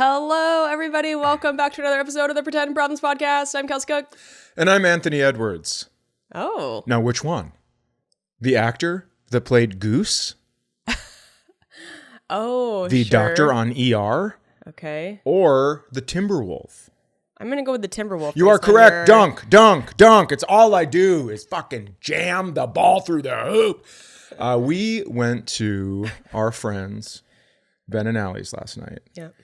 Hello, everybody. Welcome back to another episode of the Pretend Problems Podcast. I'm Kelsey Cook. And I'm Anthony Edwards. Oh. Now, which one? The actor that played Goose? The doctor on ER? Okay. Or the Timberwolf? I'm going to go with the Timberwolf. You are correct. Dunk, dunk, dunk. It's all I do is fucking jam the ball through the hoop. We went to our friends, Ben and Allie's, last night. Yep.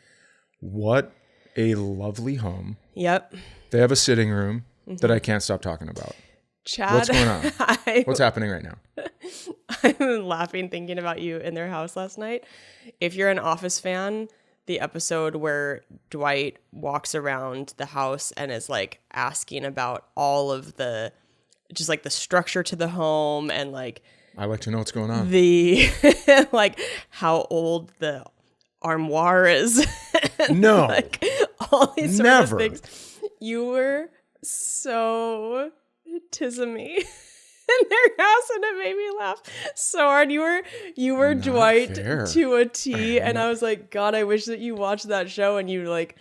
What a lovely home. Yep. They have a sitting room that I can't stop talking about. Chad. What's going on? What's happening right now? I'm laughing thinking about you in their house last night. If you're an Office fan, the episode where Dwight walks around the house and is like asking about all of the, just like the structure to the home and like. I like to know what's going on. The, like how old the armoire is. No. Like all these sort Never. of things. You were so tismy in their house and it made me laugh so hard. You were Not Dwight fair. to a T and I was like, God, I wish that you watched that show and you like,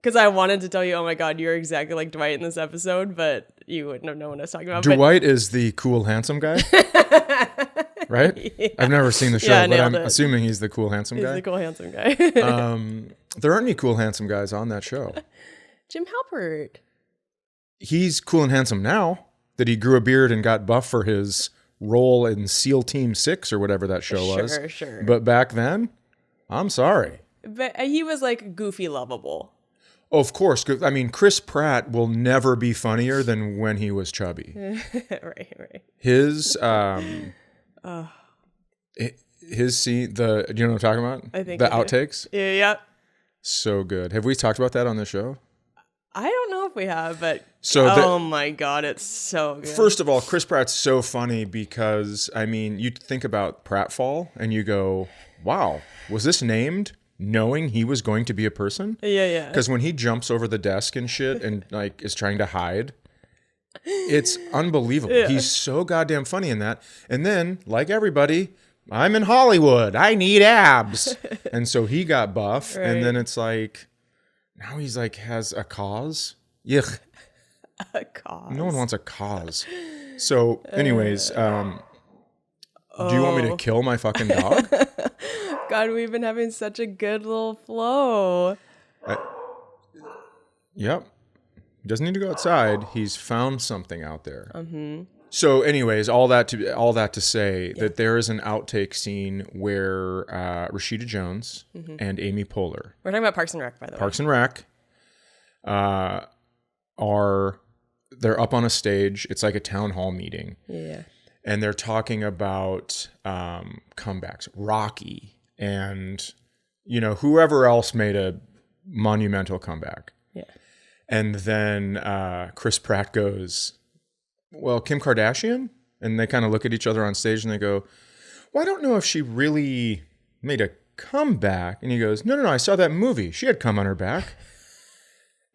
because I wanted to tell you, oh my God, you're exactly like Dwight in this episode, but you wouldn't have known what I was talking about. Dwight is the cool, handsome guy, right? Yeah. I've never seen the show, but I'm assuming he's the cool, handsome guy. He's the cool, handsome guy. There aren't any cool, handsome guys on that show. Jim Halpert. He's cool and handsome now that he grew a beard and got buff for his role in SEAL Team 6 or whatever that show was. Sure. But back then, I'm sorry. But he was like goofy lovable. Oh, of course. I mean, Chris Pratt will never be funnier than when he was chubby. Right. His his scene, do you know what I'm talking about? I think the outtakes. Yeah. So good. Have we talked about that on the show? I don't know if we have, but so my God, it's so good. First of all, Chris Pratt's so funny because, I mean, you think about pratfall and you go, wow, was this named knowing he was going to be a person? Yeah. Because when he jumps over the desk and shit and like is trying to hide, it's unbelievable. Yeah. He's so goddamn funny in that. And then, like everybody, I'm in Hollywood. I need abs. And so he got buff. Right. And then it's like, now he's like, has a cause. Yuck. A cause. No one wants a cause. So anyways, do you want me to kill my fucking dog? God, we've been having such a good little flow. Yep. He doesn't need to go outside. He's found something out there. Mm-hmm. So anyways, all that to say that there is an outtake scene where Rashida Jones and Amy Poehler. We're talking about Parks and Rec, by the way. Parks and Rec they're up on a stage. It's like a town hall meeting. Yeah. And they're talking about comebacks. Rocky and, whoever else made a monumental comeback. Yeah. And then Chris Pratt goes, well, Kim Kardashian? And they kind of look at each other on stage and they go, well, I don't know if she really made a comeback. And he goes, no, I saw that movie. She had cum on her back.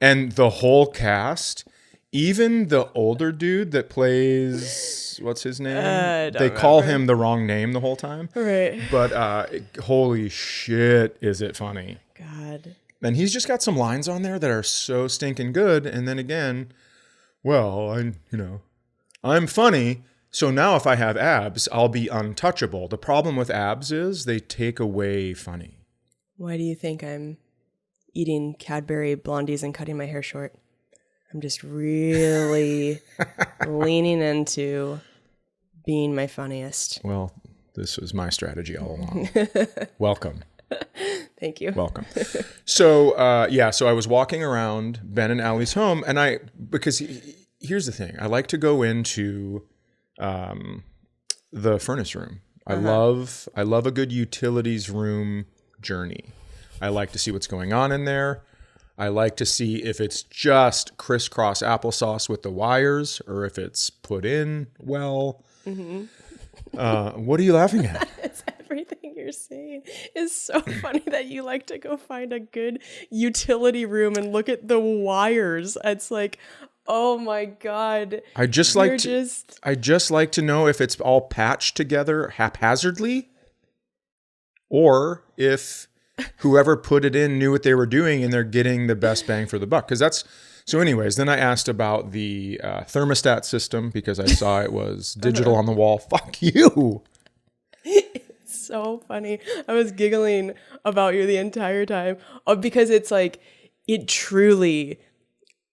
And the whole cast, even the older dude that plays, what's his name? They call him the wrong name the whole time. Right. But holy shit, is it funny. God. And he's just got some lines on there that are so stinking good. And then again, well, I'm funny. So now if I have abs, I'll be untouchable. The problem with abs is they take away funny. Why do you think I'm eating Cadbury Blondies and cutting my hair short? I'm just really leaning into being my funniest. Well, this was my strategy all along. Welcome. Thank you. Welcome. So, so I was walking around Ben and Allie's home, and because here's the thing. I like to go into the furnace room. I love a good utilities room journey. I like to see what's going on in there. I like to see if it's just crisscross applesauce with the wires or if it's put in well. Mm-hmm. What are you laughing at? It's everything you're saying is so funny that you like to go find a good utility room and look at the wires. It's like, oh my God. I just like to know if it's all patched together haphazardly or if whoever put it in knew what they were doing and they're getting the best bang for the buck. So anyways, then I asked about the thermostat system because I saw it was digital on the wall. Fuck you. So funny. I was giggling about you the entire time because it's like, it truly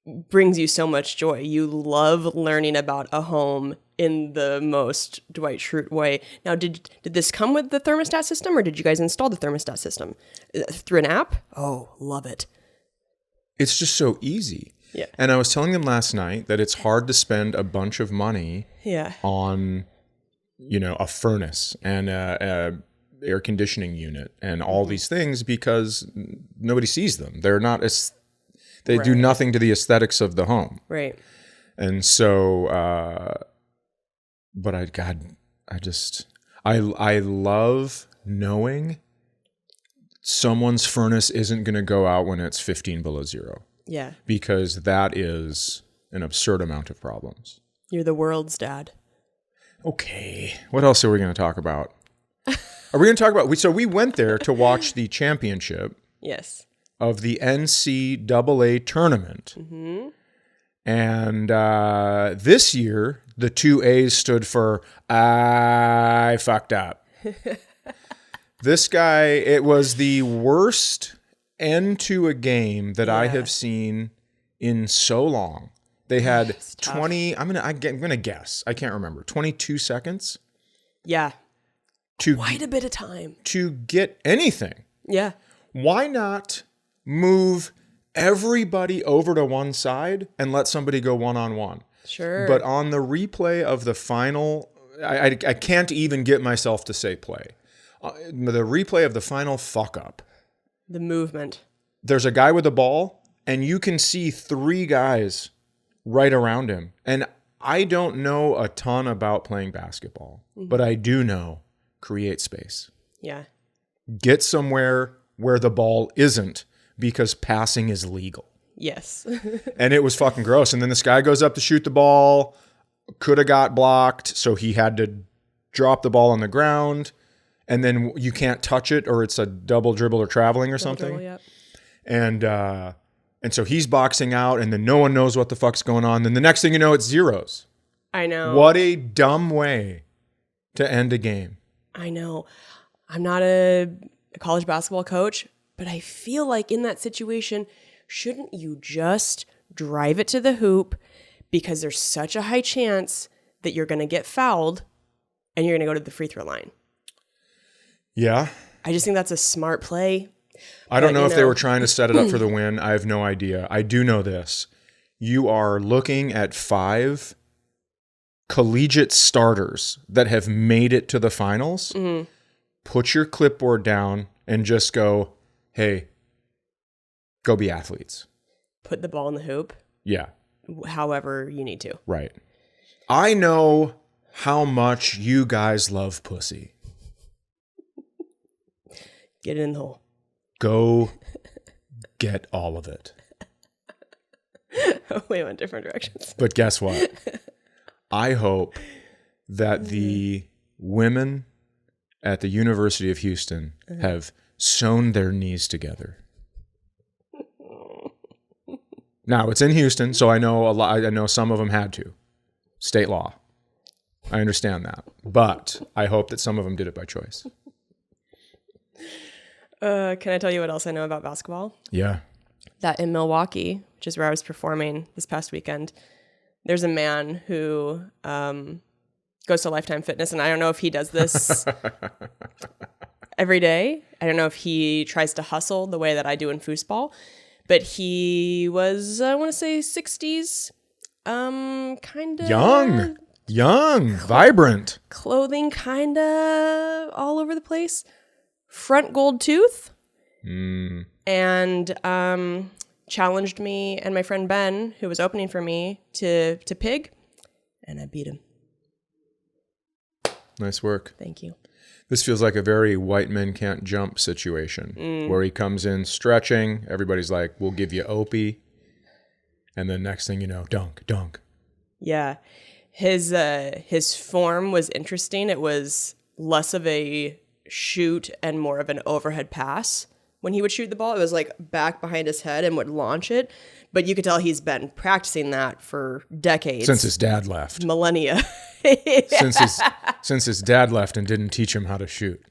brings you so much joy. You love learning about a home in the most Dwight Schrute way. Now, did this come with the thermostat system, or did you guys install the thermostat system through an app? Oh, love it. It's just so easy. Yeah. And I was telling them last night that it's hard to spend a bunch of money on, a furnace and a air conditioning unit and all these things because nobody sees them. They're not they do nothing to the aesthetics of the home. Right. And so, but I love knowing someone's furnace isn't going to go out when it's 15 below zero. Yeah. Because that is an absurd amount of problems. You're the world's dad. Okay. What else are we going to talk about? Are we going to talk about... So we went there to watch the championship. Yes. Of the NCAA tournament. Mm-hmm. And this year, the 2 A's stood for, I fucked up. This guy, it was the worst end to a game that I have seen in so long. They had 20, I'm gonna guess, I can't remember, 22 seconds? Yeah. Quite a bit of time. To get anything. Yeah. Why not move everybody over to one side and let somebody go one-on-one? Sure. But on the replay of the final, I can't even get myself to say play. The replay of the final fuck up. The movement. There's a guy with a ball, and you can see 3 guys right around him. And I don't know a ton about playing basketball, but I do know create space. Yeah. Get somewhere where the ball isn't because passing is legal. Yes. And it was fucking gross. And then this guy goes up to shoot the ball, could have got blocked, so he had to drop the ball on the ground. And then you can't touch it, or it's a double dribble or traveling or something. Dribble, yep. And so he's boxing out, and then no one knows what the fuck's going on. Then the next thing you know, it's zeros. I know. What a dumb way to end a game. I know. I'm not a college basketball coach, but I feel like in that situation, shouldn't you just drive it to the hoop, because there's such a high chance that you're going to get fouled and you're going to go to the free throw line? Yeah. I just think that's a smart play. I don't know if they were trying to set it up for the win. I have no idea. I do know this. You are looking at 5 collegiate starters that have made it to the finals. Mm-hmm. Put your clipboard down and just go, hey, go be athletes. Put the ball in the hoop. Yeah. However you need to. Right. I know how much you guys love pussy. Get it in the hole. Go get all of it. We went different directions. But guess what? I hope that the women at the University of Houston have sewn their knees together. Now, it's in Houston, so I know a lot. I know some of them had to. State law. I understand that. But I hope that some of them did it by choice. Can I tell you what else I know about basketball? Yeah. That in Milwaukee, which is where I was performing this past weekend, there's a man who goes to Lifetime Fitness, and I don't know if he does this every day. I don't know if he tries to hustle the way that I do in foosball, but he was, I want to say, 60s, kind of young, vibrant, clothing kind of all over the place. Front gold tooth, and challenged me and my friend Ben, who was opening for me, to pig, and I beat him. Nice work. Thank you. This feels like a very white men can't jump situation, where he comes in stretching, everybody's like, we'll give you Opie, and then next thing you know, dunk. Yeah. His form was interesting. It was less of a shoot and more of an overhead pass when he would shoot the ball. It was like back behind his head and would launch it. But you could tell he's been practicing that for decades. Since his dad left. Millennia. Since his dad left and didn't teach him how to shoot.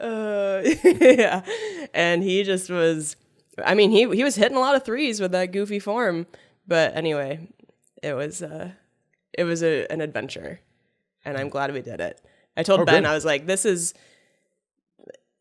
Yeah. And he just was, I mean, he was hitting a lot of threes with that goofy form. But anyway, it was an adventure. And I'm glad we did it. I told Ben, good. I was like,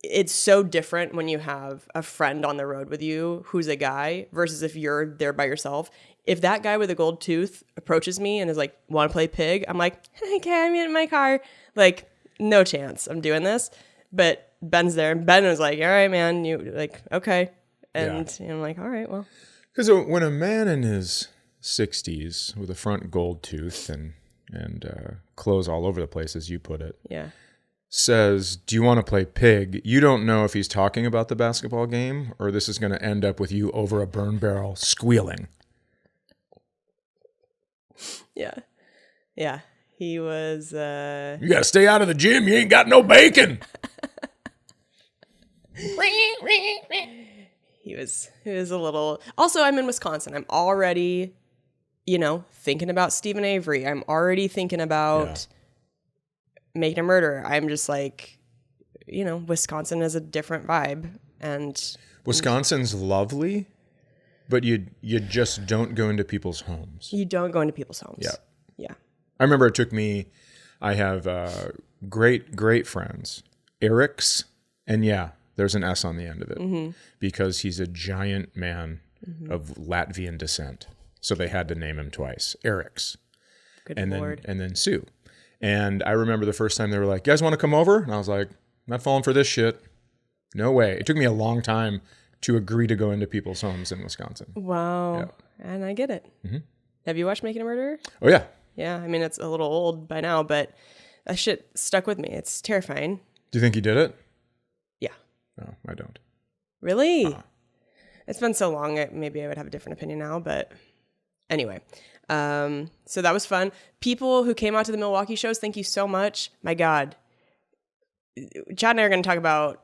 it's so different when you have a friend on the road with you who's a guy versus if you're there by yourself. If that guy with a gold tooth approaches me and is like, want to play pig? I'm like, okay, I'm in my car. Like, no chance I'm doing this. But Ben's there. And Ben was like, all right, man. You like, okay. And I'm like, all right, well. Because when a man in his 60s with a front gold tooth and clothes all over the place, as you put it, Yeah. says, do you want to play pig? You don't know if he's talking about the basketball game or this is going to end up with you over a burn barrel squealing. Yeah. Yeah. He was... You got to stay out of the gym. You ain't got no bacon. He was a little... Also, I'm in Wisconsin. I'm already, thinking about Stephen Avery. I'm already thinking about making a murder. I'm just like, Wisconsin is a different vibe. And Wisconsin's lovely, but you just don't go into people's homes. you don't go into people's homes. Yeah. Yeah. I remember it took me, I have great friends, Eric's, and there's an S on the end of it because he's a giant man of Latvian descent. So they had to name him twice, Eric's. Good and Lord. then Sue. And I remember the first time they were like, you guys want to come over? And I was like, I'm not falling for this shit. No way. It took me a long time to agree to go into people's homes in Wisconsin. Wow. Yeah. And I get it. Have you watched Making a Murderer? Oh, yeah. Yeah. I mean, it's a little old by now, but that shit stuck with me. It's terrifying. Do you think he did it? Yeah. No, I don't. Really? It's been so long. Maybe I would have a different opinion now, but anyway. So that was fun. People who came out to the Milwaukee shows, thank you so much. My God. Chad and I are going to talk about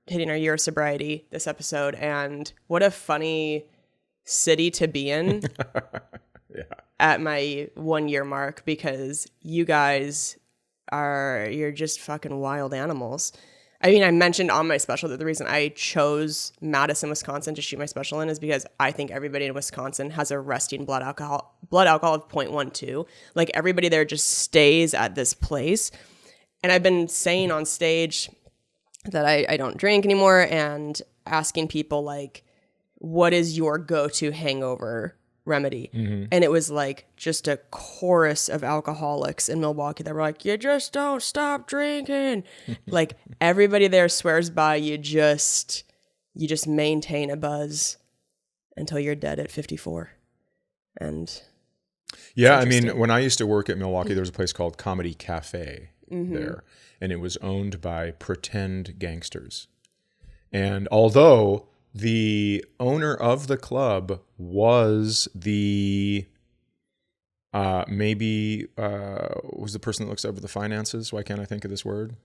hitting our year of sobriety this episode, and what a funny city to be in at my 1 year mark, because you guys you're just fucking wild animals. I mean, I mentioned on my special that the reason I chose Madison, Wisconsin to shoot my special in is because I think everybody in Wisconsin has a resting blood alcohol of 0.12. Like, everybody there just stays at this place. And I've been saying on stage that I don't drink anymore and asking people, like, what is your go-to hangover remedy? And it was like just a chorus of alcoholics in Milwaukee that were like, you just don't stop drinking. Like, everybody there swears by you just maintain a buzz until you're dead at 54. And yeah, I mean, when I used to work at Milwaukee, there was a place called Comedy Cafe there, and it was owned by pretend gangsters. And although the owner of the club was was the person that looks over the finances. Why can't I think of this word?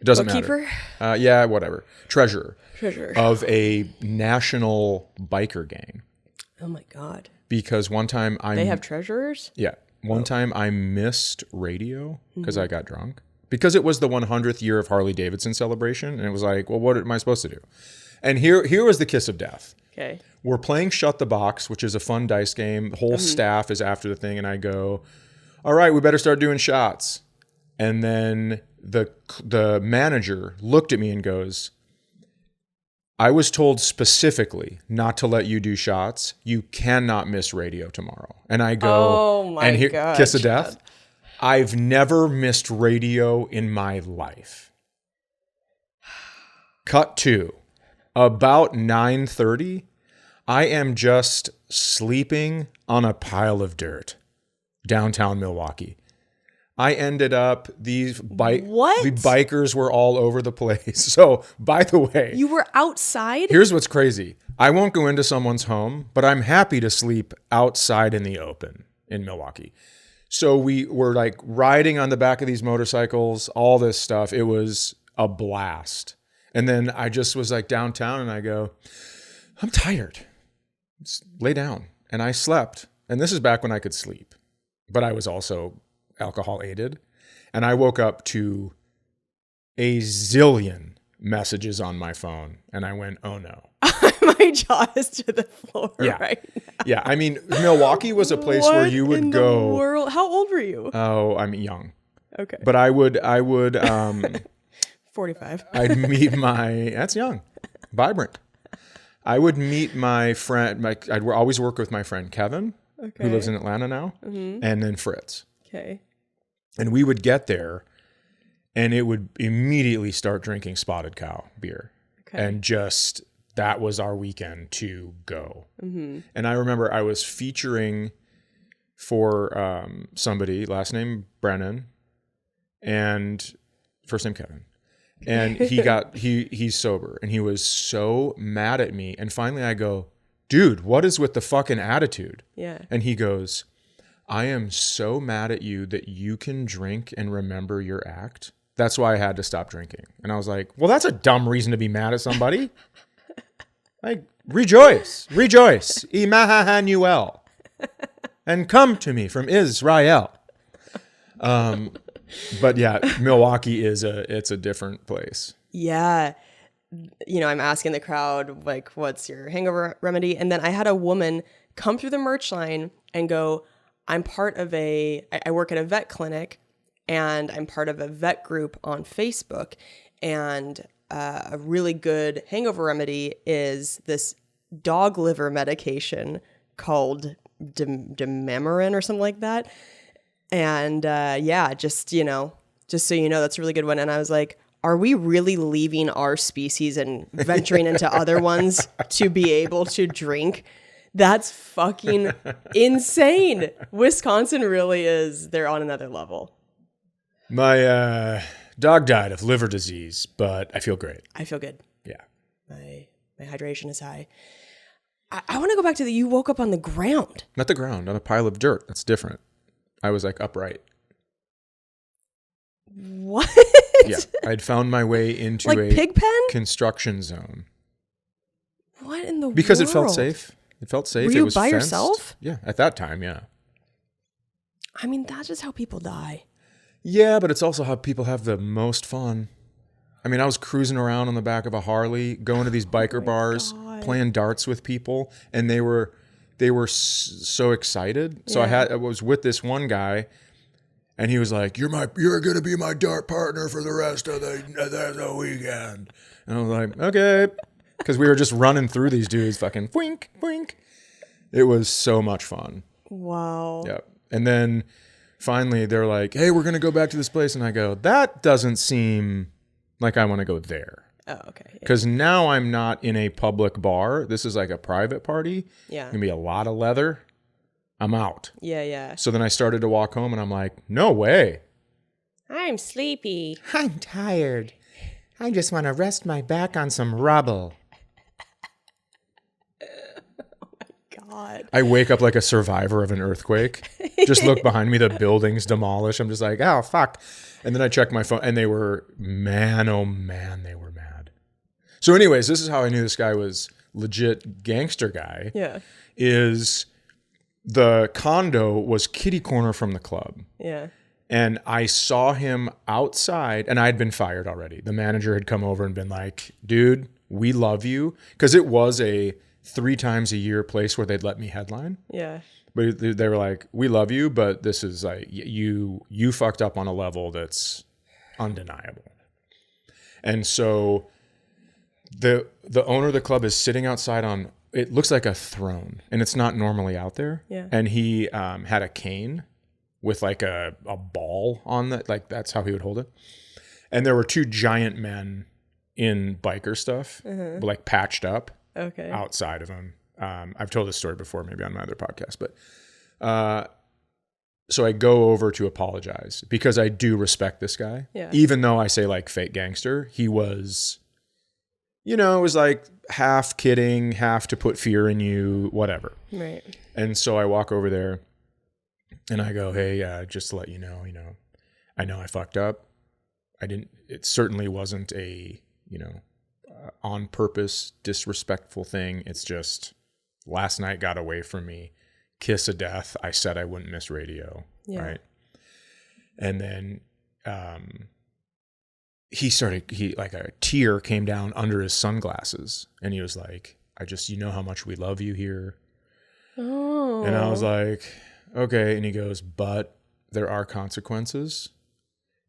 It doesn't matter. Yeah, whatever. Treasurer of a national biker gang. Oh my God. Because one time they have treasurers? Yeah. One time I missed radio because I got drunk. Because it was the 100th year of Harley Davidson celebration. And it was like, well, what am I supposed to do? And here was the kiss of death. Okay. We're playing Shut the Box, which is a fun dice game. The whole staff is after the thing. And I go, all right, we better start doing shots. And then the manager looked at me and goes, I was told specifically not to let you do shots. You cannot miss radio tomorrow. And I go, oh my God, kiss of death. I've never missed radio in my life. Cut to about 9:30. I am just sleeping on a pile of dirt downtown Milwaukee. I ended up, the bikers were all over the place. So, by the way, you were outside? Here's what's crazy. I won't go into someone's home, but I'm happy to sleep outside in the open in Milwaukee. So we were like riding on the back of these motorcycles, all this stuff. It was a blast. And then I just was like downtown and I go, I'm tired. Just lay down. And I slept. And this is back when I could sleep, but I was also alcohol aided. And I woke up to a zillion messages on my phone. And I went, oh no. My jaw is to the floor right now. Yeah. I mean, Milwaukee was a place where you would go. World? How old were you? Oh, I'm young. Okay. But I would 45. I'd meet that's young, vibrant. I would meet my friend, I'd always work with my friend Kevin, who lives in Atlanta now, and then Fritz. Okay. And we would get there and it would immediately start drinking Spotted Cow beer. Okay. And just, that was our weekend to go. And I remember I was featuring for somebody, last name Brennan, and first name Kevin. And he's sober and he was so mad at me. And finally I go, dude, what is with the fucking attitude? Yeah. And he goes, I am so mad at you that you can drink and remember your act. That's why I had to stop drinking. And I was like, well, that's a dumb reason to be mad at somebody. Like, rejoice, Emmanuel, and come to me from Israel. But yeah, Milwaukee it's a different place. Yeah. You know, I'm asking the crowd, like, what's your hangover remedy? And then I had a woman come through the merch line and go, I work at a vet clinic and I'm part of a vet group on Facebook. And a really good hangover remedy is this dog liver medication called Demarin or something like that. And just so you know, that's a really good one. And I was like, are we really leaving our species and venturing into other ones to be able to drink? That's fucking insane. Wisconsin really they're on another level. My dog died of liver disease, but I feel great. I feel good. Yeah. My hydration is high. I want to go back to you woke up on the ground. Not the ground, on a pile of dirt. That's different. I was like upright. What? Yeah. I'd found my way into like a pig pen? Construction zone. What in the world? Because it felt safe. It felt safe. Were you it was by fenced. yourself? Yeah. At that time, yeah. I mean, that's just how people die. Yeah, but it's also how people have the most fun. I mean, I was cruising around on the back of a Harley, going to these biker bars, playing darts with people, and they were so excited. So I was with this one guy, and he was like, "You're gonna be my dart partner for the rest of the weekend." And I was like, "Okay," because we were just running through these dudes, fucking boink boink. It was so much fun. Wow. Yeah, and then finally they're like, "Hey, we're gonna go back to this place," and I go, "That doesn't seem like I want to go there." Oh, okay. Because now I'm not in a public bar. This is like a private party. Yeah. Gonna be a lot of leather. I'm out. Yeah. So then I started to walk home and I'm like, no way. I'm sleepy. I'm tired. I just want to rest my back on some rubble. God. I wake up like a survivor of an earthquake. Just look behind me, the building's demolished. I'm just like, oh, fuck. And then I check my phone and they were, oh man, they were mad. So anyways, this is how I knew this guy was legit gangster guy. Yeah. Is the condo was kitty corner from the club. Yeah. And I saw him outside and I had been fired already. The manager had come over and been like, dude, we love you. Because it was a 3 times a year place where they'd let me headline. Yeah. But they were like, we love you, but this is like, you fucked up on a level that's undeniable. And so the owner of the club is sitting outside on, it looks like a throne, and it's not normally out there. Yeah. And he had a cane with like a ball on that, like that's how he would hold it. And there were 2 giant men in biker stuff, like patched up outside of him. I've told this story before, maybe on my other podcast, but so I go over to apologize because I do respect this guy. Yeah. Even though I say like fake gangster, he was, it was like half kidding, half to put fear in you, whatever. Right. And so I walk over there and I go, hey, just to let you know, I know I fucked up. It certainly wasn't a on purpose, disrespectful thing. It's just last night got away from me. Kiss of death. I said I wouldn't miss radio. Yeah. Right. And then he like a tear came down under his sunglasses and he was like, you know how much we love you here. Oh. And I was like, okay. And he goes, but there are consequences.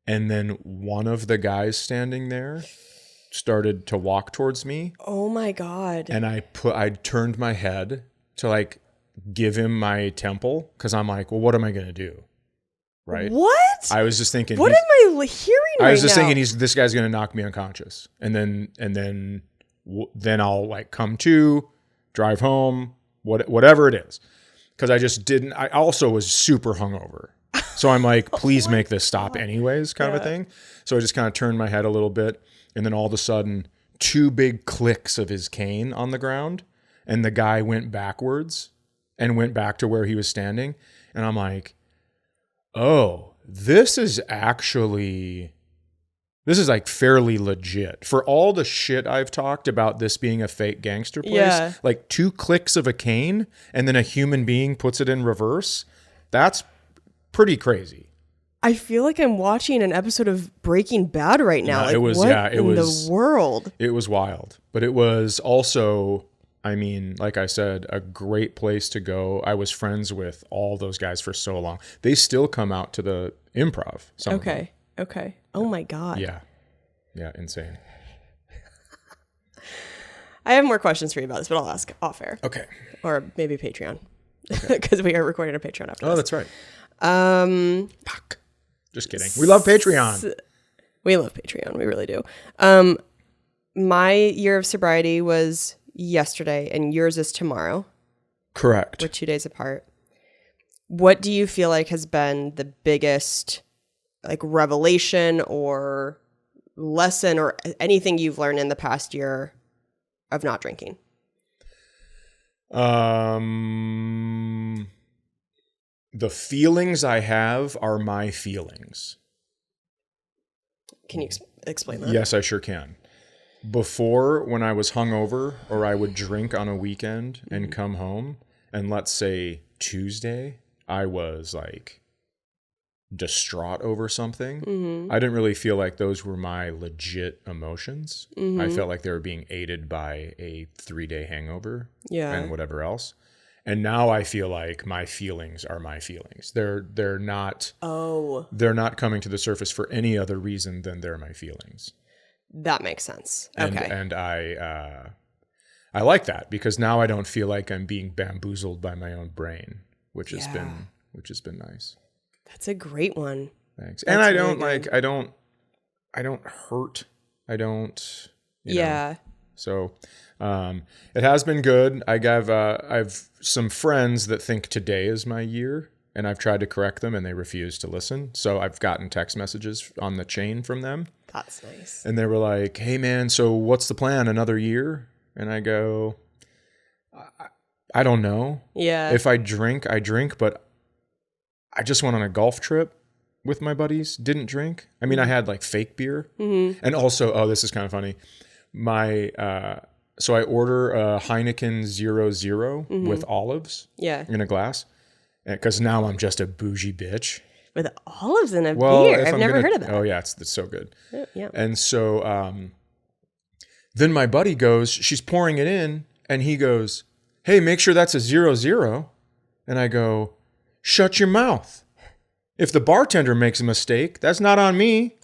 And then one of the guys standing there started to walk towards me. Oh my God. And I turned my head to like give him my temple. Cause I'm like, well, what am I going to do? Right. What? I was just thinking, what am I hearing right now? I was just thinking this guy's going to knock me unconscious. And then I'll like come to, drive home, whatever it is. Cause I also was super hungover. So I'm like, please make this stop anyways, kind of a thing. So I just kind of turned my head a little bit. And then all of a sudden, 2 big clicks of his cane on the ground. And the guy went backwards and went back to where he was standing. And I'm like, oh, this is like fairly legit. For all the shit I've talked about this being a fake gangster place, like 2 clicks of a cane and then a human being puts it in reverse. That's pretty crazy. I feel like I'm watching an episode of Breaking Bad right now. It was the world? It was wild, but it was also, I mean, like I said, a great place to go. I was friends with all those guys for so long. They still come out to the improv. Okay. Oh my God. Yeah, insane. I have more questions for you about this, but I'll ask off air. Okay. Or maybe Patreon, because we are recording a Patreon after this. Oh, that's right. Fuck. Just kidding. We love Patreon. We love Patreon. We really do. My year of sobriety was yesterday and yours is tomorrow. Correct. We're 2 days apart. What do you feel like has been the biggest like revelation or lesson or anything you've learned in the past year of not drinking? The feelings I have are my feelings. Can you explain that? Yes, I sure can. Before, when I was hungover or I would drink on a weekend and come home, and let's say Tuesday, I was like distraught over something. I didn't really feel like those were my legit emotions. I felt like they were being aided by a 3-day hangover and whatever else. And now I feel like my feelings are my feelings. They're not coming to the surface for any other reason than they're my feelings. That makes sense. Okay. And I like that because now I don't feel like I'm being bamboozled by my own brain, which has been nice. That's a great one. Thanks. And I don't really I don't hurt. I don't you know. So it has been good. I've some friends that think today is my year, and I've tried to correct them, and they refuse to listen. So I've gotten text messages on the chain from them. That's nice. And they were like, "Hey, man, so what's the plan? Another year?" And I go, "I don't know. Yeah. If I drink, I drink, but I just went on a golf trip with my buddies. Didn't drink. I mean, I had like fake beer, and also, this is kind of funny. So I order a Heineken 0.0 with olives in a glass because now I'm just a bougie bitch. With olives in a beer? I've never heard of that. Oh, yeah. It's so good. Yeah. And so then my buddy goes, she's pouring it in, and he goes, "Hey, make sure that's a 0.0." And I go, "Shut your mouth. If the bartender makes a mistake, that's not on me."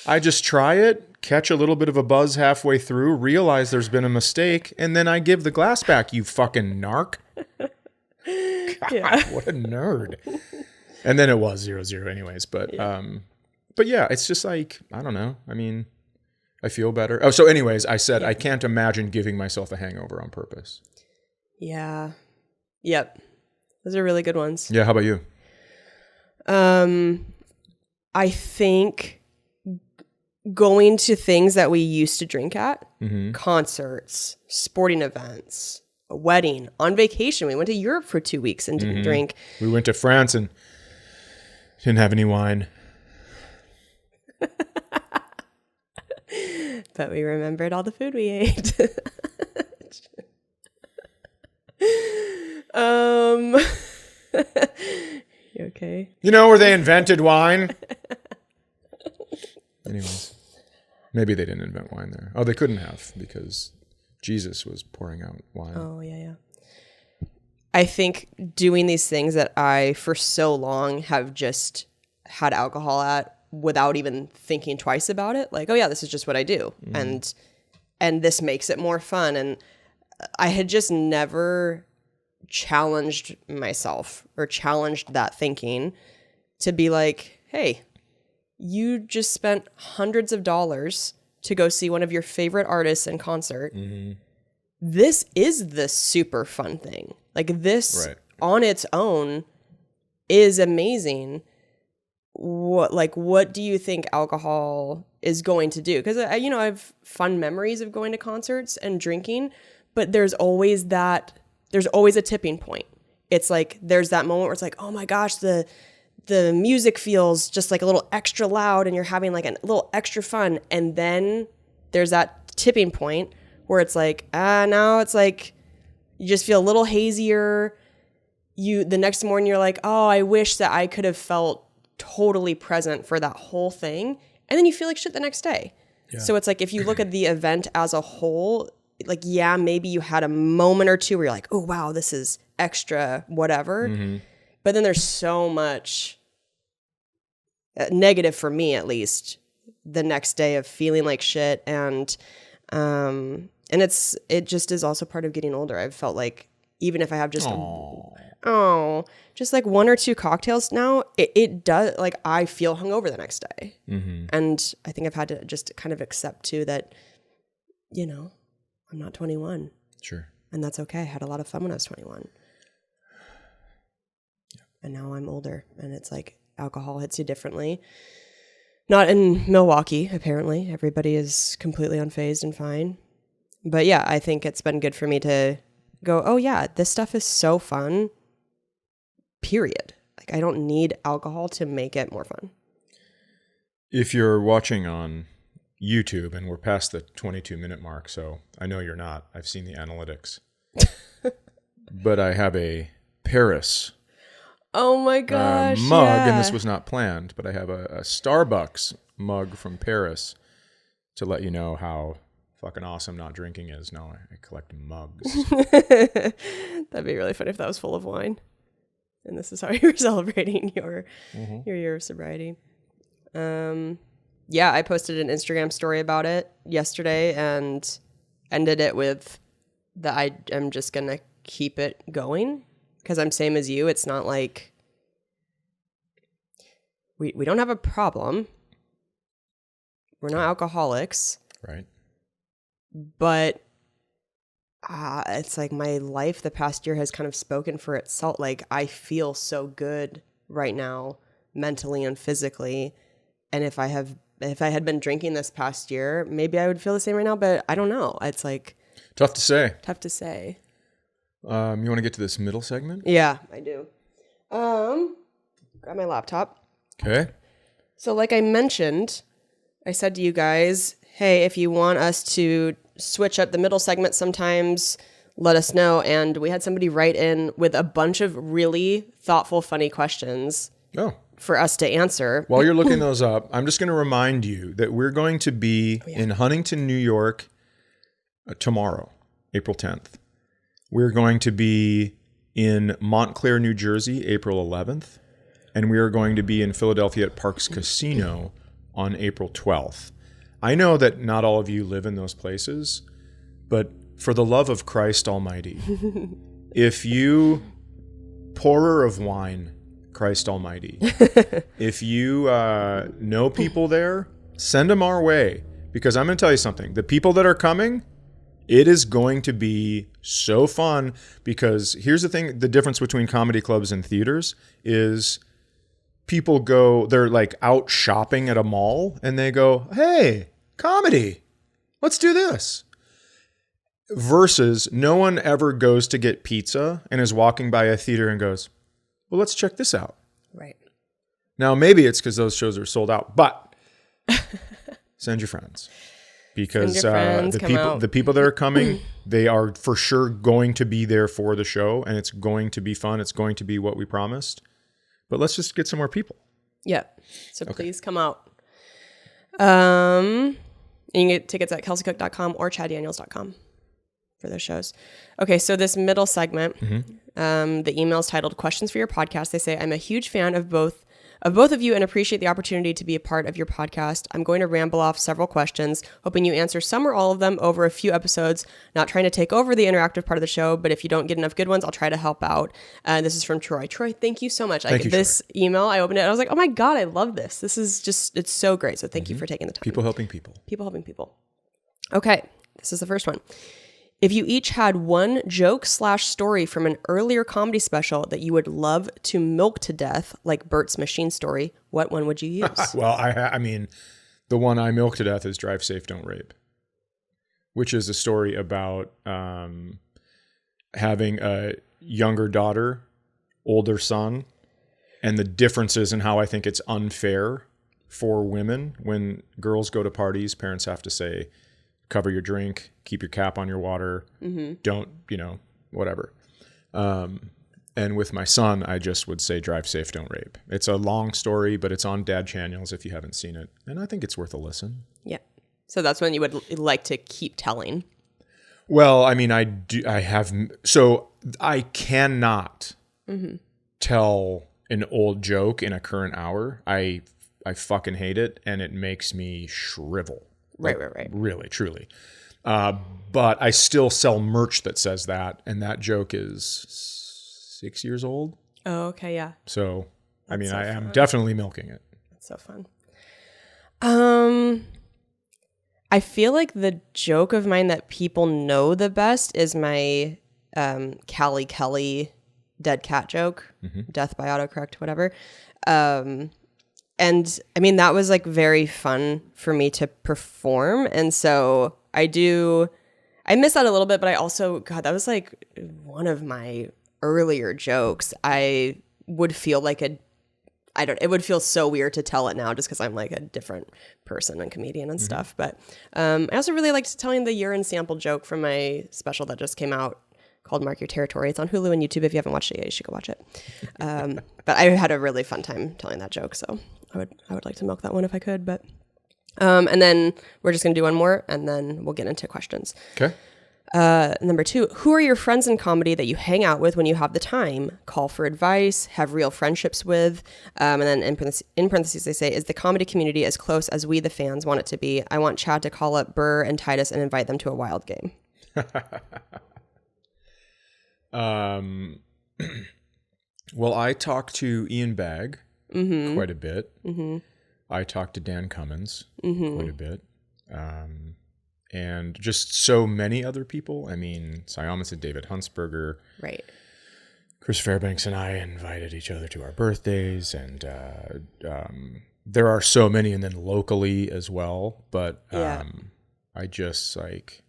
I just try it, catch a little bit of a buzz halfway through, realize there's been a mistake, and then I give the glass back, you fucking narc. God, what a nerd. And then it was 0.0 anyways. But yeah, it's just like, I don't know. I mean, I feel better. Oh, so anyways, I said, I can't imagine giving myself a hangover on purpose. Yeah. Yep. Those are really good ones. Yeah. How about you? I think going to things that we used to drink at, concerts, sporting events, a wedding, on vacation. We went to Europe for 2 weeks and didn't drink. We went to France and didn't have any wine. But we remembered all the food we ate. You okay? You know where they invented wine? Anyways, maybe they didn't invent wine there. Oh, they couldn't have because Jesus was pouring out wine. Oh, yeah. I think doing these things that I, for so long, have just had alcohol at without even thinking twice about it. Like, oh, yeah, this is just what I do. And this makes it more fun. And I had just never challenged myself or challenged that thinking to be like, hey, you just spent hundreds of dollars to go see one of your favorite artists in concert. Mm-hmm. This is the super fun thing. Like this on its own is amazing. What do you think alcohol is going to do? Because I have fun memories of going to concerts and drinking, but there's always a tipping point. It's like there's that moment where it's like, oh my gosh, the music feels just like a little extra loud and you're having like a little extra fun. And then there's that tipping point where it's like, now it's like you just feel a little hazier. The next morning you're like, oh, I wish that I could have felt totally present for that whole thing. And then you feel like shit the next day. Yeah. So it's like if you look at the event as a whole, like, yeah, maybe you had a moment or two where you're like, oh, wow, this is extra, whatever. Mm-hmm. But then there's so much negative for me, at least, the next day of feeling like shit. And it just is also part of getting older. I've felt like even if I have just just like one or two cocktails now, it does, like, I feel hungover the next day. Mm-hmm. And I think I've had to just kind of accept too that, I'm not 21. Sure. And that's okay. I had a lot of fun when I was 21. Yeah. And now I'm older and it's like alcohol hits you differently. Not in Milwaukee, apparently. Everybody is completely unfazed and fine. But yeah, I think it's been good for me to go, oh yeah, this stuff is so fun, period. Like I don't need alcohol to make it more fun. If you're watching on YouTube, and we're past the 22-minute mark, so I know you're not. I've seen the analytics. But I have a Paris oh my gosh, mug, yeah. And this was not planned, but I have a Starbucks mug from Paris to let you know how fucking awesome not drinking is. Now I collect mugs. That'd be really fun if that was full of wine. And this is how you were celebrating your year of sobriety. Yeah, I posted an Instagram story about it yesterday and ended it with that I am just going to keep it going because I'm same as you. It's not like we don't have a problem. We're not alcoholics. Right. But it's like my life the past year has kind of spoken for itself. Like I feel so good right now, mentally and physically. And if I had been drinking this past year, maybe I would feel the same right now, but I don't know. It's like tough to say. You want to get to this middle segment? Yeah, I do. Grab my laptop. Okay. So like I mentioned, I said to you guys, hey, if you want us to switch up the middle segment sometimes, let us know. And we had somebody write in with a bunch of really thoughtful, funny questions. Oh. For us to answer. While you're looking those up, I'm just going to remind you that we're going to be in Huntington, New York tomorrow, April 10th. We're going to be in Montclair, New Jersey, April 11th. And we are going to be in Philadelphia at Parks Casino on April 12th. I know that not all of you live in those places, but for the love of Christ Almighty, if you, pourer of wine, Christ Almighty, if you know people there, send them our way. Because I'm going to tell you something. The people that are coming, it is going to be so fun. Because here's the thing. The difference between comedy clubs and theaters is people they're like out shopping at a mall and they go, hey, comedy, let's do this. Versus no one ever goes to get pizza and is walking by a theater and goes, well, let's check this out. Right. Now, maybe it's because those shows are sold out, but send your friends because Send your friends, come out. the people that are coming, they are for sure going to be there for the show, and it's going to be fun. It's going to be what we promised. But let's just get some more people. Yep. So please come out. You can get tickets at kelseycook.com or chaddaniels.com for those shows. Okay, so this middle segment, the email is titled Questions for Your Podcast. They say, I'm a huge fan of both of you and appreciate the opportunity to be a part of your podcast. I'm going to ramble off several questions, hoping you answer some or all of them over a few episodes, not trying to take over the interactive part of the show, but if you don't get enough good ones, I'll try to help out. This is from Troy. Troy, thank you so much. This email, I opened it, I was like, oh my God, I love this. This is just, it's so great. So thank you for taking the time. People helping people. People helping people. Okay, this is the first one. If you each had one joke/story from an earlier comedy special that you would love to milk to death, like Bert's Machine Story, what one would you use? Well, I mean, the one I milk to death is Drive Safe, Don't Rape, which is a story about having a younger daughter, older son, and the differences in how I think it's unfair for women when girls go to parties. Parents have to say, cover your drink, keep your cap on your water, don't, whatever. And with my son, I just would say Drive Safe, Don't Rape. It's a long story, but it's on Dad Channels if you haven't seen it. And I think it's worth a listen. Yeah. So that's one you would like to keep telling. Well, I mean, I cannot tell an old joke in a current hour. I fucking hate it, and it makes me shrivel. Right. Really, truly. But I still sell merch that says that, and that joke is 6 years old. Oh, okay, yeah. So, I am definitely milking it. That's so fun. I feel like the joke of mine that people know the best is my Callie Kelly dead cat joke, death by autocorrect, whatever. And I mean, that was like very fun for me to perform. And so I miss that a little bit, but I also, God, that was like one of my earlier jokes. I would feel like it would feel so weird to tell it now just because I'm like a different person and comedian and stuff. But I also really liked telling the urine sample joke from my special that just came out called Mark Your Territory. It's on Hulu and YouTube. If you haven't watched it yet, you should go watch it. But I had a really fun time telling that joke. So I would like to milk that one if I could. But and then we're just going to do one more and then we'll get into questions. Okay. Number 2, who are your friends in comedy that you hang out with when you have the time, call for advice, have real friendships with? And then in parentheses, they say, is the comedy community as close as we, the fans, want it to be? I want Chad to call up Burr and Titus and invite them to a wild game. Well, I talked to Ian Bagg quite a bit. I talked to Dan Cummins quite a bit. And just so many other people. I mean, Siamas and David Huntsberger. Right. Chris Fairbanks and I invited each other to our birthdays. And there are so many, and then locally as well. But I just like,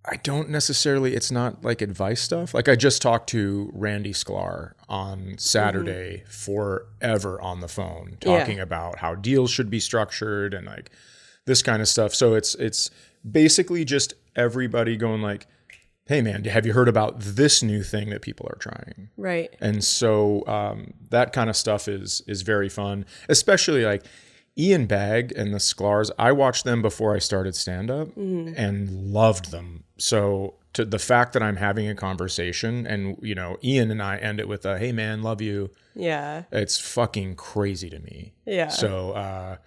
I don't necessarily, it's not like advice stuff. Like I just talked to Randy Sklar on Saturday forever on the phone talking about how deals should be structured and like this kind of stuff. So it's basically just everybody going like, hey man, have you heard about this new thing that people are trying? Right. And so that kind of stuff is very fun, especially like Ian Bagg and the Sklars. I watched them before I started stand-up and loved them. So to the fact that I'm having a conversation and, Ian and I end it with a, hey man, love you. Yeah. It's fucking crazy to me. Yeah. So,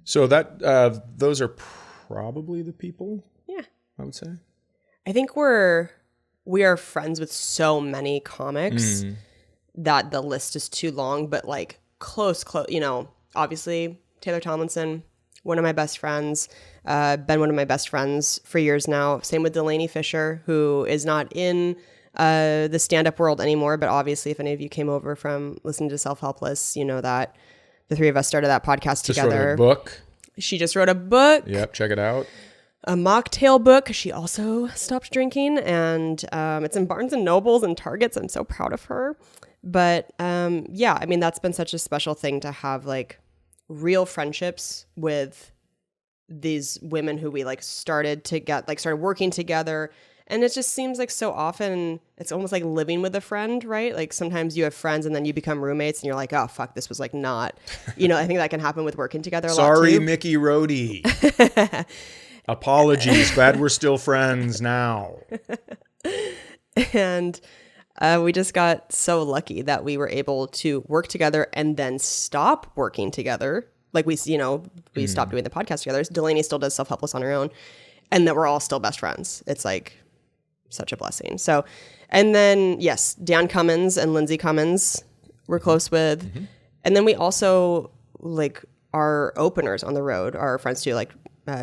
those are probably the people. Yeah. I would say. I think we are friends with so many comics that the list is too long, but like close, obviously Taylor Tomlinson, one of my best friends, been one of my best friends for years now. Same with Delaney Fisher, who is not in the stand-up world anymore, but obviously if any of you came over from listening to Self-Helpless, you know that the three of us started that podcast together. Wrote a book. She just wrote a book. Yep, check it out. A mocktail book. She also stopped drinking, and it's in Barnes and Nobles and Targets. I'm so proud of her. But that's been such a special thing to have like real friendships with these women who we like started working together. And it just seems like so often it's almost like living with a friend, right? Like sometimes you have friends and then you become roommates and you're like, oh, fuck, this was like not, I think that can happen with working together a lot too. Sorry, Mickey Rohde. Apologies. Glad we're still friends now. And we just got so lucky that we were able to work together and then stop working together. Like we stopped doing the podcast together. Delaney still does Self-Helpless on her own, and that we're all still best friends. It's like such a blessing. So, and then yes, Dan Cummins and Lindsay Cummins we're close with. Mm-hmm. And then we also like our openers on the road are friends too. Like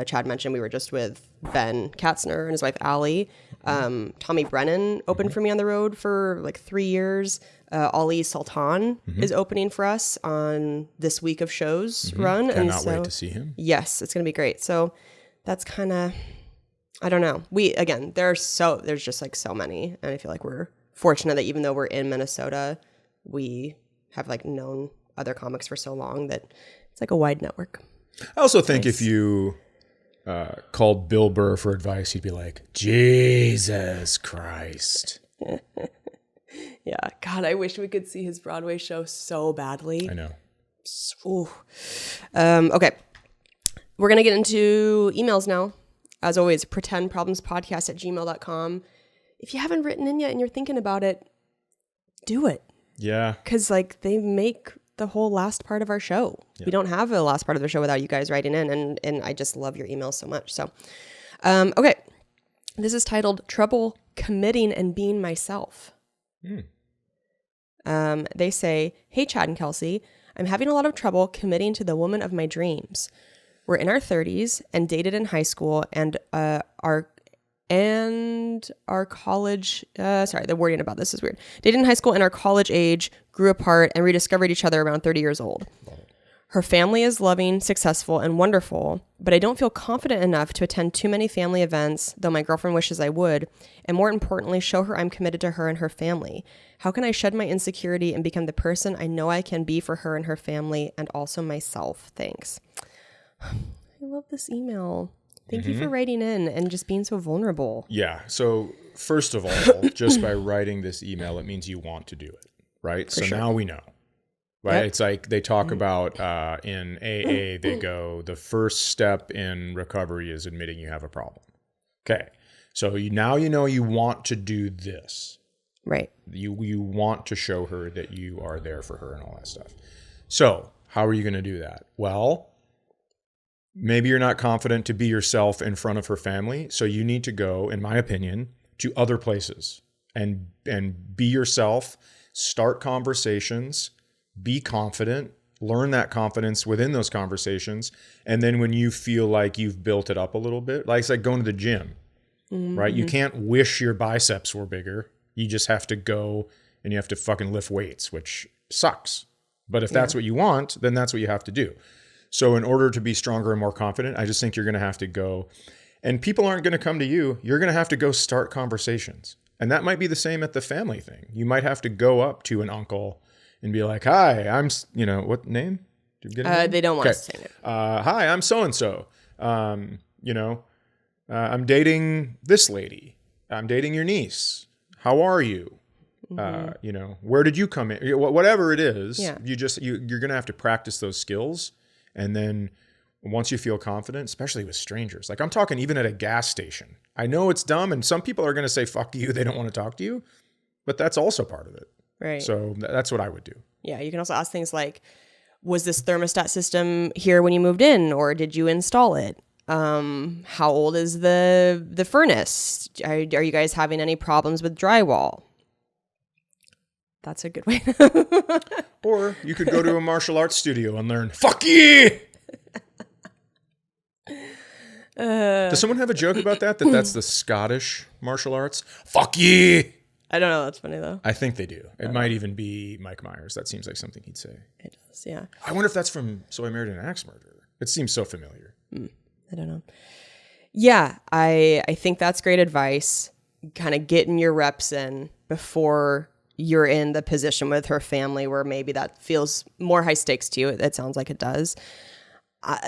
Chad mentioned, we were just with Ben Katzner and his wife Allie. Tommy Brennan opened for me on the road for like 3 years. Ali Sultan is opening for us on this week of shows run. Cannot wait to see him. Yes, it's going to be great. So that's kind of, I don't know. There's just like so many. And I feel like we're fortunate that even though we're in Minnesota, we have like known other comics for so long that it's like a wide network. I also think if you called Bill Burr for advice, he'd be like, Jesus Christ. Yeah. God, I wish we could see his Broadway show so badly. I know. Ooh. Okay. We're going to get into emails now. As always, pretendproblemspodcast@gmail.com. If you haven't written in yet and you're thinking about it, do it. Yeah. Because like they make the whole last part of our show. Yeah. We don't have the last part of the show without you guys writing in. And I just love your emails so much. So, okay. This is titled Trouble Committing and Being Myself. They say, hey, Chad and Kelsey, I'm having a lot of trouble committing to the woman of my dreams. We're in our 30s and dated in high school and our college, sorry, the wording about this is weird. Dated in high school and our college age, grew apart and rediscovered each other around 30 years old. Her family is loving, successful, and wonderful, but I don't feel confident enough to attend too many family events, though my girlfriend wishes I would, and more importantly, show her I'm committed to her and her family. How can I shed my insecurity and become the person I know I can be for her and her family, and also myself? Thanks. I love this email. Thank you for writing in and just being so vulnerable. Yeah. So first of all, just by writing this email, it means you want to do it, right? So now we know. Right. Yep. It's like they talk about in AA, they go, the first step in recovery is admitting you have a problem. Okay. So now you know you want to do this. Right. You want to show her that you are there for her and all that stuff. So how are you going to do that? Well, maybe you're not confident to be yourself in front of her family. So you need to go, in my opinion, to other places and be yourself, start conversations. Be confident, learn that confidence within those conversations. And then when you feel like you've built it up a little bit, like it's like going to the gym, right? You can't wish your biceps were bigger. You just have to go and you have to fucking lift weights, which sucks. But if that's what you want, then that's what you have to do. So in order to be stronger and more confident, I just think you're going to have to go, and people aren't going to come to you. You're going to have to go start conversations. And that might be the same at the family thing. You might have to go up to an uncle and be like, hi, I'm, what name? Did you get a name? They don't want us to say it. Hi, I'm so-and-so. I'm dating this lady. I'm dating your niece. How are you? Where did you come in? Whatever it is, you're going to have to practice those skills. And then once you feel confident, especially with strangers, like I'm talking even at a gas station, I know it's dumb. And some people are going to say, fuck you. They don't want to talk to you, but that's also part of it. Right. So that's what I would do. Yeah. You can also ask things like, was this thermostat system here when you moved in, or did you install it? How old is the furnace? Are you guys having any problems with drywall? That's a good way. Or you could go to a martial arts studio and learn, fuck yeah! Does someone have a joke about that? That's the Scottish martial arts? Fuck yeah! I don't know. That's funny, though. I think they do. It might even be Mike Myers. That seems like something he'd say. It does, yeah. I wonder if that's from So I Married an Axe Murderer. It seems so familiar. I don't know. Yeah, I think that's great advice. Kind of getting your reps in before you're in the position with her family where maybe that feels more high stakes to you. It sounds like it does.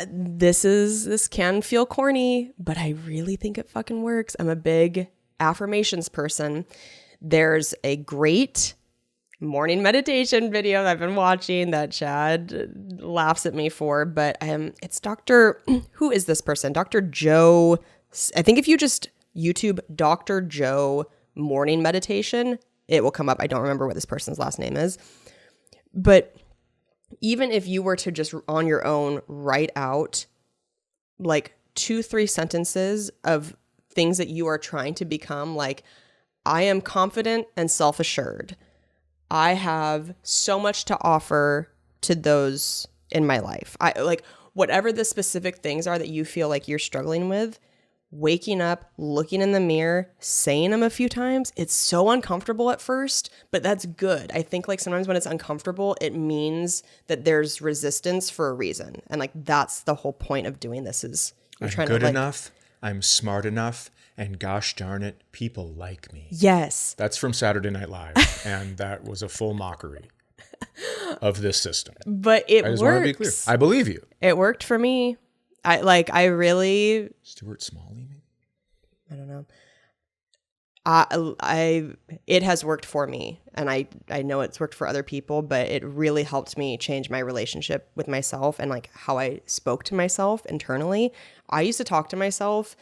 This can feel corny, but I really think it fucking works. I'm a big affirmations person. There's a great morning meditation video that I've been watching that Chad laughs at me for, but it's who is this person? Dr. Joe. I think if you just YouTube Dr. Joe morning meditation, it will come up. I don't remember what this person's last name is, but even if you were to just on your own write out like 2-3 sentences of things that you are trying to become, like, I am confident and self-assured. I have so much to offer to those in my life. I like whatever the specific things are that you feel like you're struggling with, waking up, looking in the mirror, saying them a few times. It's so uncomfortable at first, but that's good. I think like sometimes when it's uncomfortable, it means that there's resistance for a reason. And like that's the whole point of doing this is you're I'm trying good to like, enough. I'm smart enough. And gosh darn it, people like me. Yes. That's from Saturday Night Live. And that was a full mockery of this system. But it I just works. want to be clear. I believe you. It worked for me. I really, Stuart Smalley, maybe? I don't know. It has worked for me, and I know it's worked for other people, but it really helped me change my relationship with myself and like how I spoke to myself internally. I used to talk to myself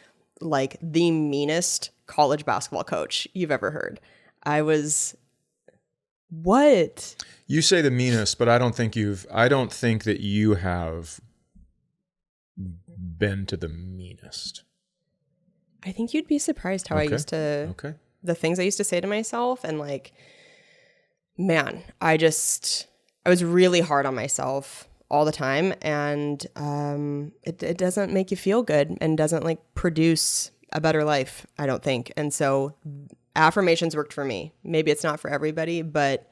like the meanest college basketball coach you've ever heard. What? You say the meanest, but I don't think that you have been to the meanest. I think you'd be surprised how I used to, the things I used to say to myself. And like, man, I was really hard on myself all the time. And it doesn't make you feel good and doesn't like produce a better life, I don't think. And so affirmations worked for me. Maybe it's not for everybody, but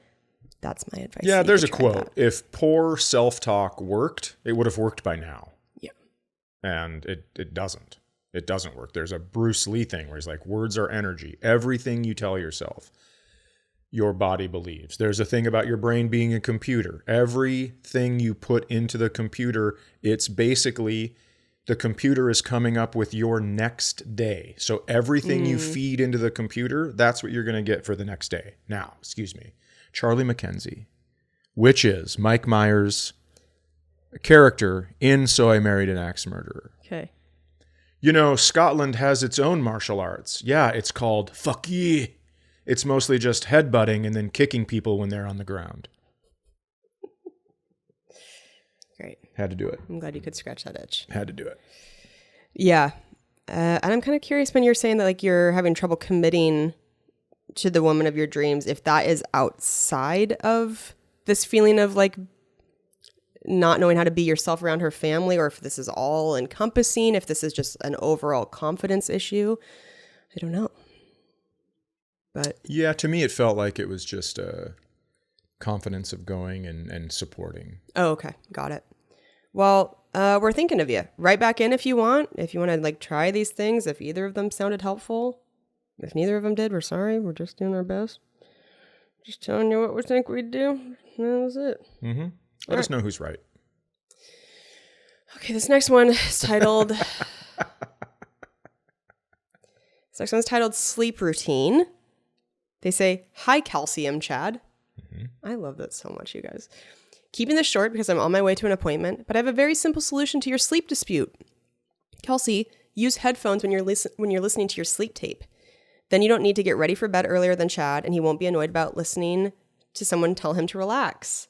that's my advice. Yeah, there's a quote. If poor self-talk worked, it would have worked by now. Yeah. And it doesn't. It doesn't work. There's a Bruce Lee thing where he's like, words are energy. Everything you tell yourself, your body believes. There's a thing about your brain being a computer. Everything you put into the computer, it's basically the computer is coming up with your next day. So everything you feed into the computer, that's what you're going to get for the next day. Now, excuse me, Charlie McKenzie, which is Mike Myers' character in So I Married an Axe Murderer. Okay. You know, Scotland has its own martial arts. Yeah, it's called fuck yeah. It's mostly just headbutting and then kicking people when they're on the ground. Great. Had to do it. I'm glad you could scratch that itch. Had to do it. Yeah. And I'm kind of curious when you're saying that like you're having trouble committing to the woman of your dreams, if that is outside of this feeling of like not knowing how to be yourself around her family, or if this is all encompassing, if this is just an overall confidence issue. I don't know. But yeah, to me, it felt like it was just a confidence of going and supporting. Oh, okay. Got it. Well, we're thinking of you. Write back in if you want. If you want to like try these things, if either of them sounded helpful. If neither of them did, we're sorry. We're just doing our best. Just telling you what we think we'd do. That was it. Mm-hmm. Let us know who's right. Okay, this next one is titled... This next one's titled Sleep Routine. They say, hi, calcium, Chad. Mm-hmm. I love that so much, you guys. Keeping this short because I'm on my way to an appointment, but I have a very simple solution to your sleep dispute. Kelsey, use headphones when you're listening to your sleep tape. Then you don't need to get ready for bed earlier than Chad, and he won't be annoyed about listening to someone tell him to relax.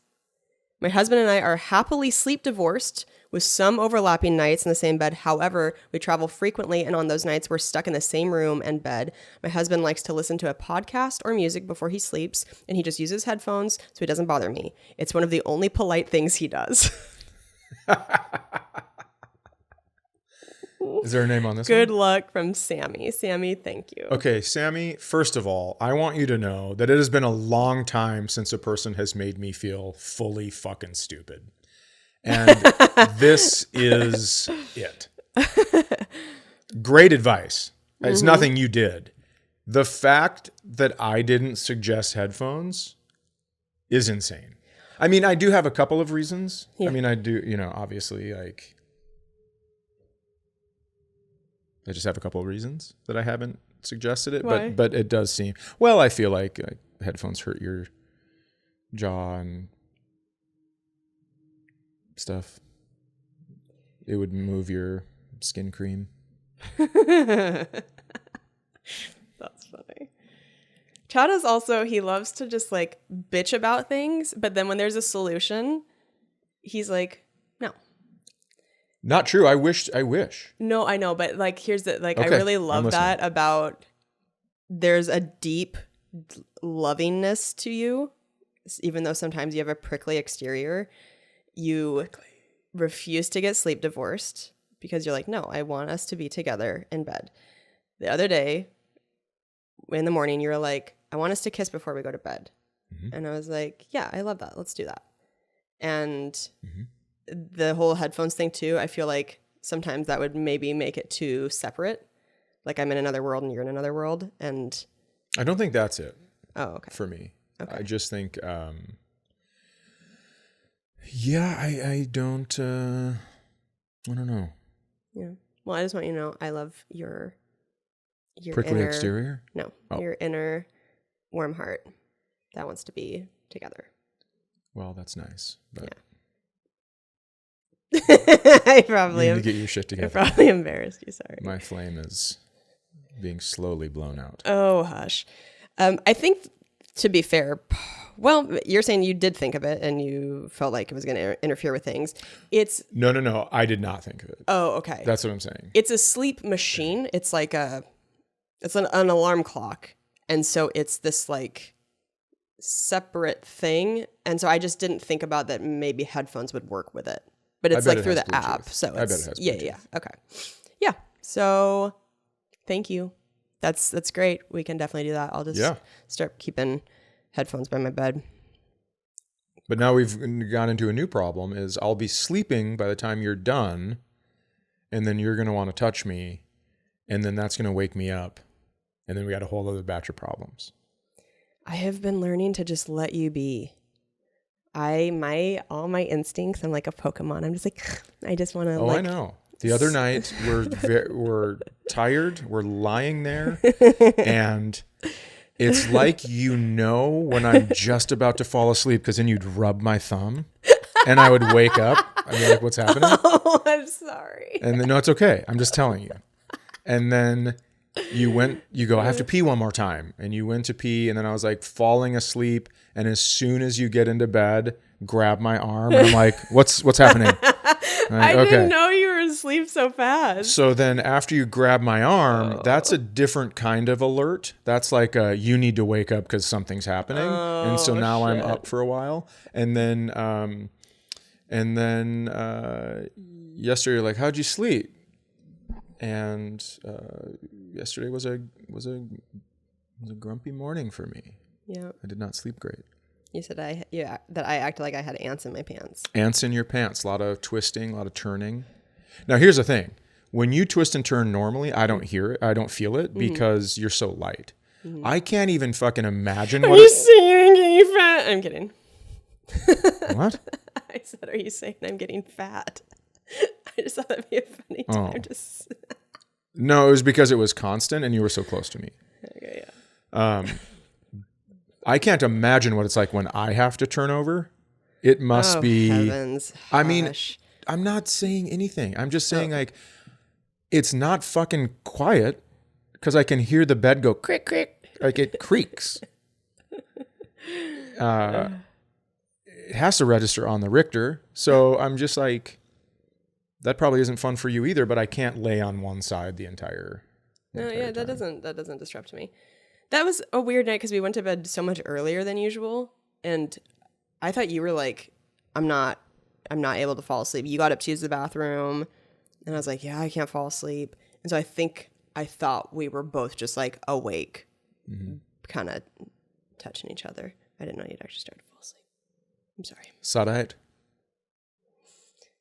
My husband and I are happily sleep divorced with some overlapping nights in the same bed. However, we travel frequently, and on those nights, we're stuck in the same room and bed. My husband likes to listen to a podcast or music before he sleeps, and he just uses headphones so he doesn't bother me. It's one of the only polite things he does. Is there a name on this Good one? luck from Sammy. Sammy, thank you. Okay, Sammy, first of all, I want you to know that it has been a long time since a person has made me feel fully fucking stupid. And this is it. Great advice. It's nothing you did. The fact that I didn't suggest headphones is insane. I mean, I do have a couple of reasons. Yeah. I mean, I do, obviously, like, I just have a couple of reasons that I haven't suggested it. Why? But it does seem, well, I feel like headphones hurt your jaw and stuff. It would move your skin cream. That's funny. Chad is also, he loves to just like bitch about things, but then when there's a solution, he's like, no. Not true. I wish. No, I know, but like here's the like I Okay, really I'm love listening. that about there's a deep lovingness to you, even though sometimes you have a prickly exterior. You refuse to get sleep divorced because you're like, no, I want us to be together in bed. The other day, in the morning, you were like, I want us to kiss before we go to bed. Mm-hmm. And I was like, yeah, I love that. Let's do that. And Mm-hmm. the whole headphones thing too, I feel like sometimes that would maybe make it too separate. Like I'm in another world and you're in another world. And I don't think that's it. oh, okay. For me. Okay. I just think, yeah, I don't know. Yeah. Well, I just want you to know I love your Prickly inner exterior? No, Oh. your inner warm heart that wants to be together. Well, that's nice. But I probably you am. need to get your shit I together. probably embarrassed you. Sorry. My flame is being slowly blown out. Oh, hush. I think, to be fair, well, you're saying you did think of it and you felt like it was going to interfere with things. It's No. I did not think of it. oh, okay. That's what I'm saying. It's a sleep machine. It's like it's an alarm clock, and so it's this like separate thing. And so I just didn't think about that. Maybe headphones would work with it, but it's bet like it through has the app. Bluetooth. So I bet it's it has yeah. Bluetooth. Okay, yeah. So thank you. That's great. We can definitely do that. I'll just start keeping headphones by my bed. But now we've gone into a new problem is I'll be sleeping by the time you're done, and then you're going to want to touch me, and then that's going to wake me up, and then we got a whole other batch of problems. I have been learning to just let you be. All my instincts, I'm like a Pokemon. I'm just like, I just want to Oh, I know. The other night, we're tired. We're lying there, and it's like when I'm just about to fall asleep, because then you'd rub my thumb, and I would wake up. I'd be like, what's happening? Oh, I'm sorry. And then, no, it's okay. I'm just telling you. And then you go, I have to pee one more time. And you went to pee, and then I was like falling asleep. And as soon as you get into bed, grab my arm, and I'm like, what's happening? I didn't know you were asleep so fast. So then after you grab my arm, that's a different kind of alert. That's like you need to wake up because something's happening. And so now I'm up for a while. And then yesterday you're like, how'd you sleep? And yesterday was a grumpy morning for me. Yeah. I did not sleep great. You said that I acted like I had ants in my pants. Ants in your pants. A lot of twisting, a lot of turning. Now, here's the thing. When you twist and turn normally, I don't hear it. I don't feel it because you're so light. I can't even fucking imagine Are what you saying I'm getting fat? I'm kidding. What? I said, are you saying I'm getting fat? I just thought that'd be a funny time to No, it was because it was constant and you were so close to me. Okay, yeah. I can't imagine what it's like when I have to turn over. It must be. Heavens. I mean, Hush. I'm not saying anything. I'm just saying like, it's not fucking quiet because I can hear the bed go crick, crick, like it creaks. It has to register on the Richter. So I'm just like, that probably isn't fun for you either, but I can't lay on one side the entire Yeah, that time. doesn't disrupt me. That was a weird night because we went to bed so much earlier than usual, and I thought you were like, I'm not able to fall asleep. You got up to use the bathroom, and I was like, yeah, I can't fall asleep. And so I thought we were both just like awake, kind of touching each other. I didn't know you'd actually start to fall asleep. I'm sorry. Sadat.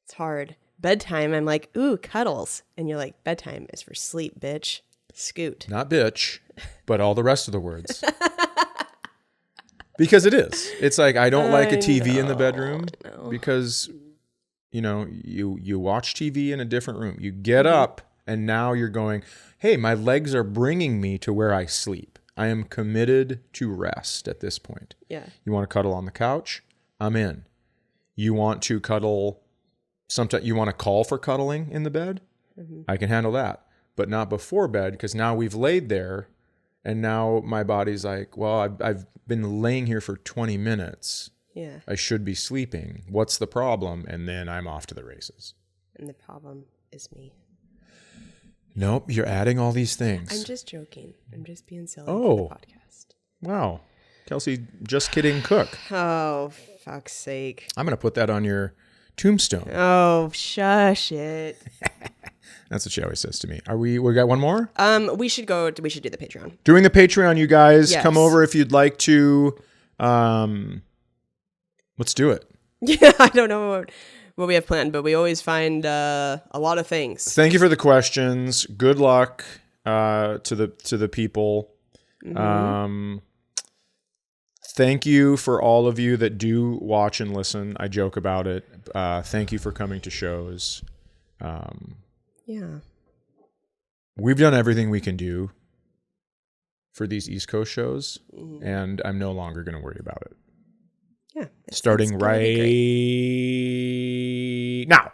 It's hard. Bedtime, I'm like, ooh, cuddles. And you're like, bedtime is for sleep, bitch. Scoot. Not bitch, but all the rest of the words. Because it is. It's like, I don't like a I TV in the know, bedroom I know. because, you watch TV in a different room. You get Mm-hmm. up and now you're going, hey, my legs are bringing me to where I sleep. I am committed to rest at this point. Yeah. You want to cuddle on the couch? I'm in. You want to cuddle, sometimes you want to call for cuddling in the bed? Mm-hmm. I can handle that, but not before bed, because now we've laid there and now my body's like, well, I've been laying here for 20 minutes. Yeah. I should be sleeping. What's the problem? And then I'm off to the races. And the problem is me. Nope, you're adding all these things. I'm just joking. I'm just being silly Oh. for the podcast. Wow. Kelsey, just kidding, cook. Oh, fuck's sake. I'm going to put that on your tombstone. Oh, shush it. That's what she always says to me. We got one more? We should do the Patreon. Doing the Patreon, you guys. Yes. Come over if you'd like to. Let's do it. Yeah, I don't know what we have planned, but we always find a lot of things. Thank you for the questions. Good luck to the people. Mm-hmm. Thank you for all of you that do watch and listen. I joke about it. Thank you for coming to shows. Yeah. We've done everything we can do for these East Coast shows, and I'm no longer going to worry about it. Yeah. Starting it's gonna be great. right now.